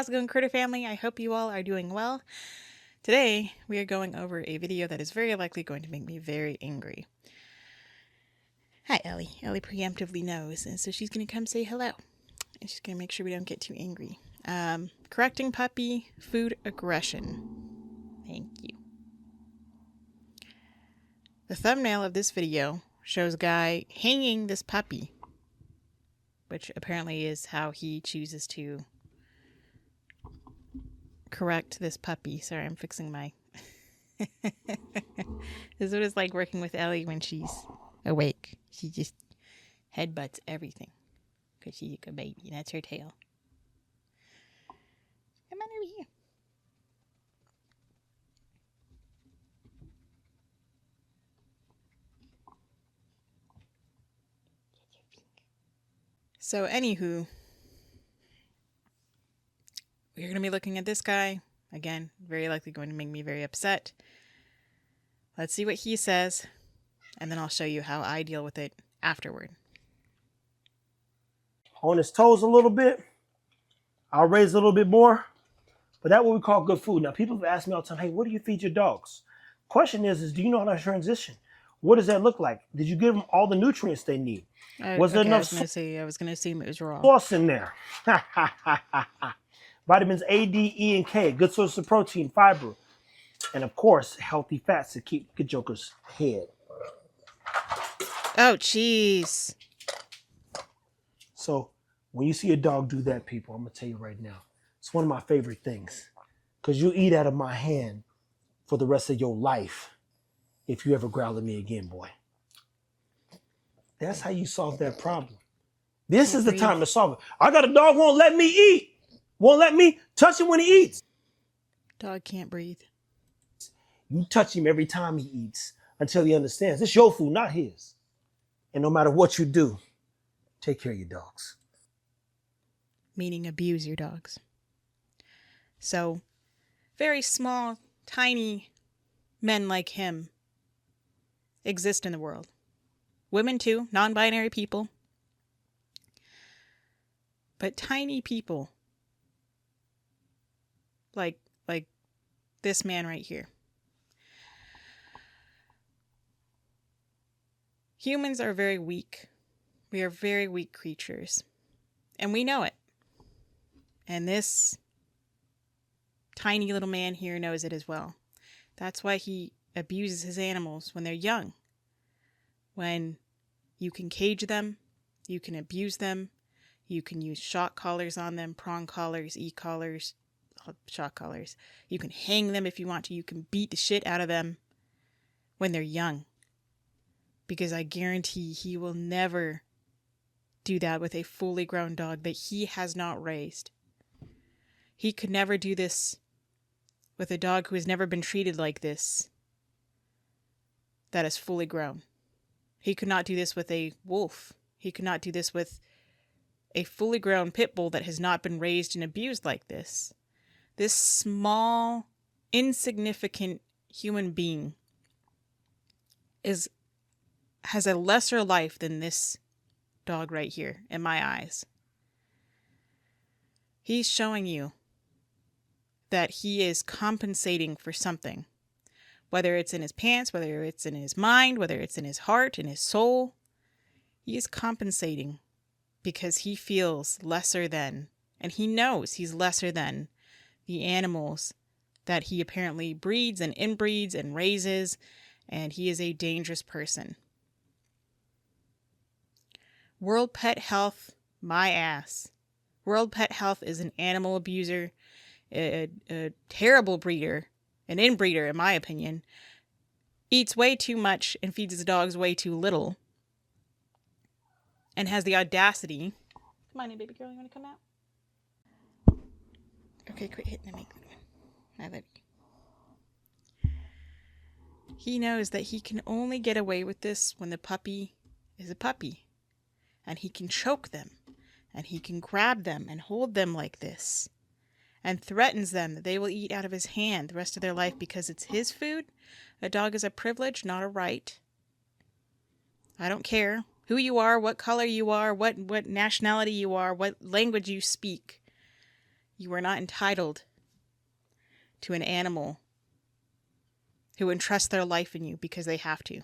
How's it going, Critter Family? I hope you all are doing well. Today, we are going over a video that is very likely going to make me very angry. Hi, Ellie. Ellie preemptively knows, and so she's going to come say hello. And she's going to make sure we don't get too angry. Correcting puppy food aggression. Thank you. The thumbnail of this video shows a guy hanging this puppy, which apparently is how he chooses to correct this puppy. Sorry, I'm fixing my... This is what it's like working with Ellie when she's awake. She just headbutts everything because she's a good baby. That's her tail. Come on over here. So, anywho, we're going to be looking at this guy. Again, very likely going to make me very upset. Let's see what he says, and then I'll show you how I deal with it afterward. On his toes a little bit. I'll raise a little bit more. But that's what we call good food. Now, people have asked me all the time, hey, what do you feed your dogs? Question is do you know how to transition? What does that look like? Did you give them all the nutrients they need? Was there enough I was going to assume it was raw. sauce in there? Vitamins A, D, E, and K. Good source of protein, fiber. And, of course, healthy fats to keep the Joker's head. Oh, jeez. So, when you see a dog do that, people, I'm going to tell you right now, it's one of my favorite things. Because you eat out of my hand for the rest of your life if you ever growl at me again, boy. That's how you solve that problem. This is the time to solve it. I got a dog won't let me eat. Won't let me touch him when he eats. Dog can't breathe. You touch him every time he eats until he understands. It's your food, not his. And no matter what you do, take care of your dogs. Meaning abuse your dogs. So, very small, tiny men like him exist in the world. Women too, non-binary people. But tiny people like this man right here. Humans are very weak. We are very weak creatures. And we know it. And this tiny little man here knows it as well. That's why he abuses his animals when they're young. When you can cage them, you can abuse them, you can use shock collars on them, prong collars, e-collars, shock collars. You can hang them if you want to. You can beat the shit out of them when they're young. Because I guarantee he will never do that with a fully grown dog that he has not raised. He could never do this with a dog who has never been treated like this, that is fully grown. He could not do this with a wolf. He could not do this with a fully grown pit bull that has not been raised and abused like this. This small, insignificant human being has a lesser life than this dog right here, in my eyes. He's showing you that he is compensating for something. Whether it's in his pants, whether it's in his mind, whether it's in his heart, in his soul. He is compensating because he feels lesser than, and he knows he's lesser than the animals that he apparently breeds and inbreeds and raises, and he is a dangerous person. World Pet Health, my ass. World Pet Health is an animal abuser, a terrible breeder, an inbreeder in my opinion, eats way too much and feeds his dogs way too little, and has the audacity. Come on in, baby girl, you want to come out? Okay, quit hitting me. I love you. He knows that he can only get away with this when the puppy is a puppy. And he can choke them. And he can grab them and hold them like this. And threatens them that they will eat out of his hand the rest of their life because it's his food. A dog is a privilege, not a right. I don't care who you are, what color you are, what nationality you are, what language you speak. You are not entitled to an animal who entrusts their life in you because they have to,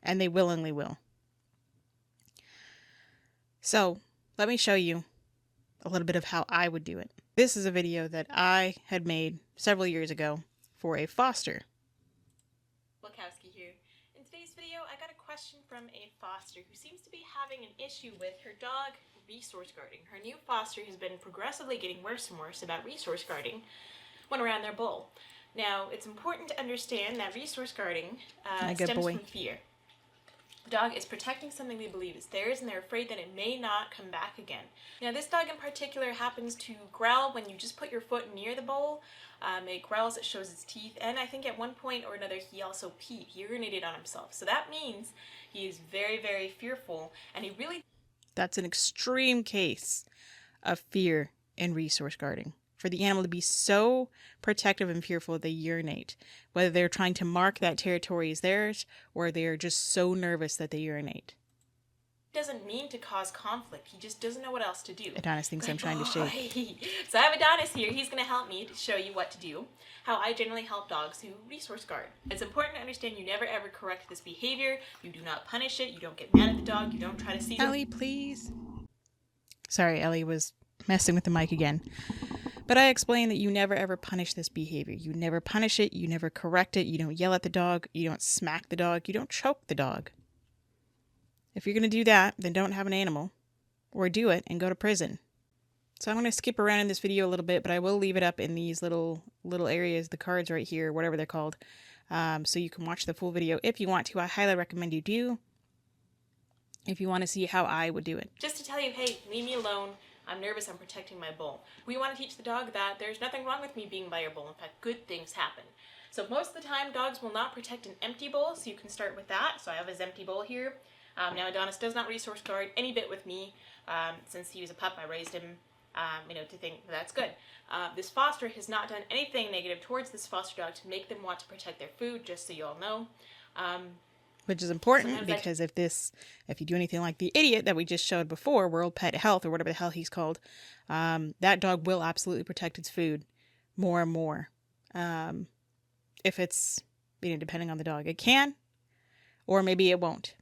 and they willingly will. So let me show you a little bit of how I would do it. This is a video that I had made several years ago for a foster. Wachowski here. In today's video, I got a question from a foster who seems to be having an issue with her dog resource guarding. Her new foster has been progressively getting worse and worse about resource guarding when around their bowl. Now, it's important to understand that resource guarding stems from fear. The dog is protecting something they believe is theirs, and they're afraid that it may not come back again. Now, this dog in particular happens to growl when you just put your foot near the bowl. It growls, it shows its teeth, and I think at one point or another he also peed, he urinated on himself. So that means he is very, very fearful, and he really... That's an extreme case of fear in resource guarding. For the animal to be so protective and fearful they urinate, whether they're trying to mark that territory as theirs or they're just so nervous that they urinate. Doesn't mean to cause conflict. He just doesn't know what else to do. Adonis thinks I'm trying to shake. So I have Adonis here. He's going to help me to show you what to do, how I generally help dogs who resource guard. It's important to understand you never ever correct this behavior. You do not punish it. You don't get mad at the dog. You don't try to see Ellie, please. Sorry, Ellie was messing with the mic again. But I explained that you never ever punish this behavior. You never punish it. You never correct it. You don't yell at the dog. You don't smack the dog. You don't choke the dog. If you're going to do that, then don't have an animal. Or do it and go to prison. So I'm going to skip around in this video a little bit, but I will leave it up in these little areas, the cards right here, whatever they're called. So you can watch the full video if you want to. I highly recommend you do. If you want to see how I would do it. Just to tell you, hey, leave me alone. I'm nervous, I'm protecting my bowl. We want to teach the dog that there's nothing wrong with me being by your bowl. In fact, good things happen. So most of the time, dogs will not protect an empty bowl, so you can start with that. So I have his empty bowl here. Now Adonis does not resource guard any bit with me. Since he was a pup, I raised him, to think that's good. This foster has not done anything negative towards this foster dog to make them want to protect their food, just so you all know. Which is important because if you do anything like the idiot that we just showed before, World Pet Health or whatever the hell he's called, that dog will absolutely protect its food more and more. If it's, depending on the dog, it can, or maybe it won't.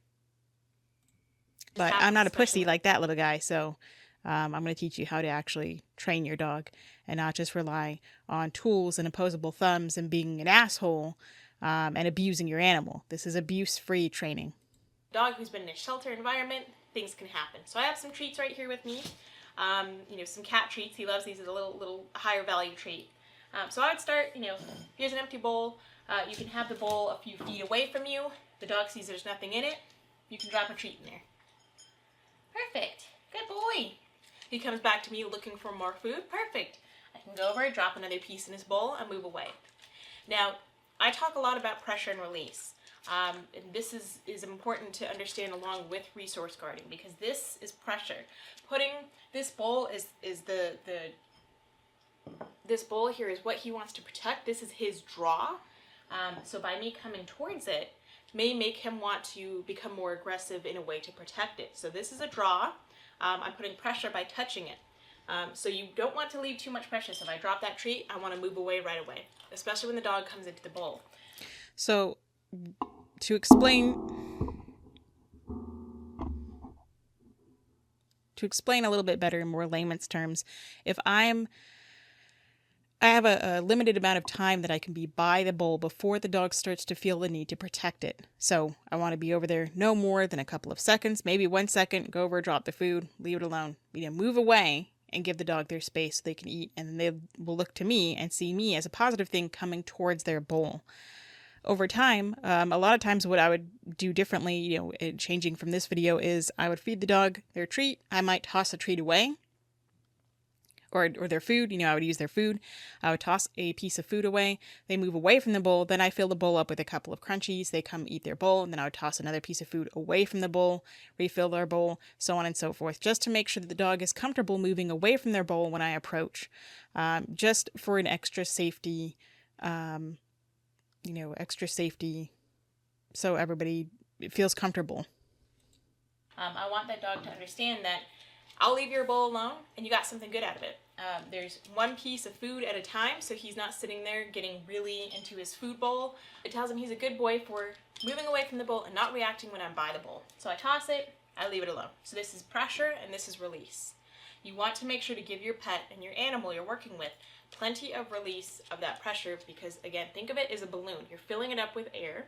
But I'm not a pussy like that little guy, so I'm going to teach you how to actually train your dog and not just rely on tools and opposable thumbs and being an asshole. And abusing your animal. This is abuse-free training. Dog who's been in a shelter environment, things can happen. So I have some treats right here with me. Some cat treats. He loves these as a little higher value treat. So I would start, here's an empty bowl. You can have the bowl a few feet away from you. The dog sees there's nothing in it. You can drop a treat in there. Perfect. Good boy. He comes back to me looking for more food. Perfect. I can go over, drop another piece in his bowl, and move away. Now, I talk a lot about pressure and release, and this is important to understand along with resource guarding because this is pressure. Putting this bowl this bowl here is what he wants to protect. This is his draw, so by me coming towards it may make him want to become more aggressive in a way to protect it. So this is a draw. I'm putting pressure by touching it. So you don't want to leave too much pressure. So if I drop that treat, I want to move away right away, especially when the dog comes into the bowl. So to explain a little bit better in more layman's terms, if I have a limited amount of time that I can be by the bowl before the dog starts to feel the need to protect it. So I want to be over there no more than a couple of seconds, maybe 1 second, go over, drop the food, leave it alone. Move away and give the dog their space so they can eat, and then they will look to me and see me as a positive thing coming towards their bowl. Over time, a lot of times what I would do differently, changing from this video, is I would feed the dog their treat. I might toss a treat away. Or their food, I would use their food. I would toss a piece of food away. They move away from the bowl. Then I fill the bowl up with a couple of crunchies. They come eat their bowl. And then I would toss another piece of food away from the bowl, refill their bowl, so on and so forth, just to make sure that the dog is comfortable moving away from their bowl when I approach, just for an extra safety, so everybody feels comfortable. I want that dog to understand that I'll leave your bowl alone, and you got something good out of it. There's one piece of food at a time, so he's not sitting there getting really into his food bowl. It tells him he's a good boy for moving away from the bowl and not reacting when I'm by the bowl. So I toss it, I leave it alone. So this is pressure and this is release. You want to make sure to give your pet and your animal you're working with plenty of release of that pressure because, again, think of it as a balloon. You're filling it up with air.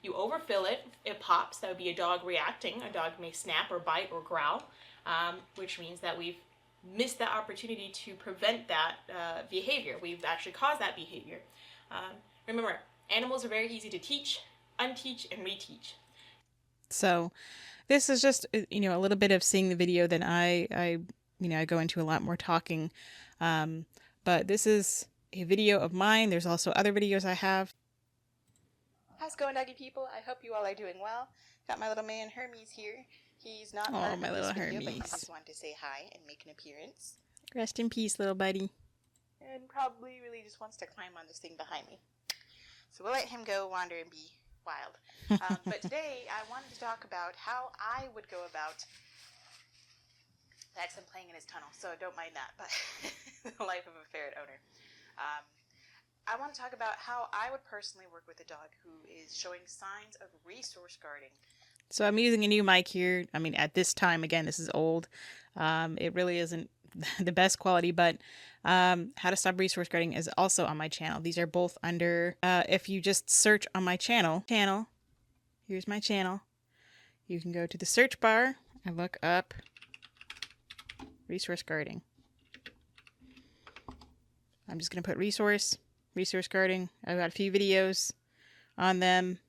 You overfill it, it pops. That would be a dog reacting. A dog may snap or bite or growl, which means that we've missed that opportunity to prevent that behavior. We've actually caused that behavior. Remember, animals are very easy to teach, unteach, and reteach. So this is just, a little bit of seeing the video. Then I go into a lot more talking. But this is a video of mine. There's also other videos I have. How's it going, doggy people? I hope you all are doing well. Got my little man Hermes here. He's not part of this video, but he just wanted to say hi and make an appearance. Rest in peace, little buddy. And probably really just wants to climb on this thing behind me. So we'll let him go wander and be wild. But today I wanted to talk about how I would go about... That's him playing in his tunnel, so don't mind that, but the life of a ferret owner. I want to talk about how I would personally work with a dog who is showing signs of resource guarding. So I'm using a new mic here. I mean, at this time, again, this is old. It really isn't the best quality, but how to stop resource guarding is also on my channel. These are both under, if you just search on my channel, here's my channel. You can go to the search bar and look up resource guarding. I'm just going to put resource guarding. I've got a few videos on them.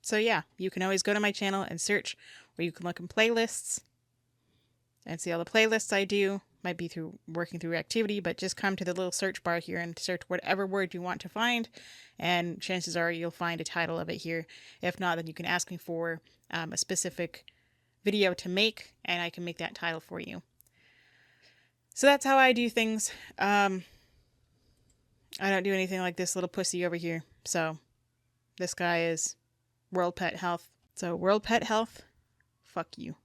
So yeah, you can always go to my channel and search, or you can look in playlists and see all the playlists I do. Might be through working through activity, but just come to the little search bar here and search whatever word you want to find, and chances are you'll find a title of it here. If not, then you can ask me for a specific video to make, and I can make that title for you. So that's how I do things. I don't do anything like this little pussy over here. So this guy is World Pet Health. So World Pet Health, fuck you.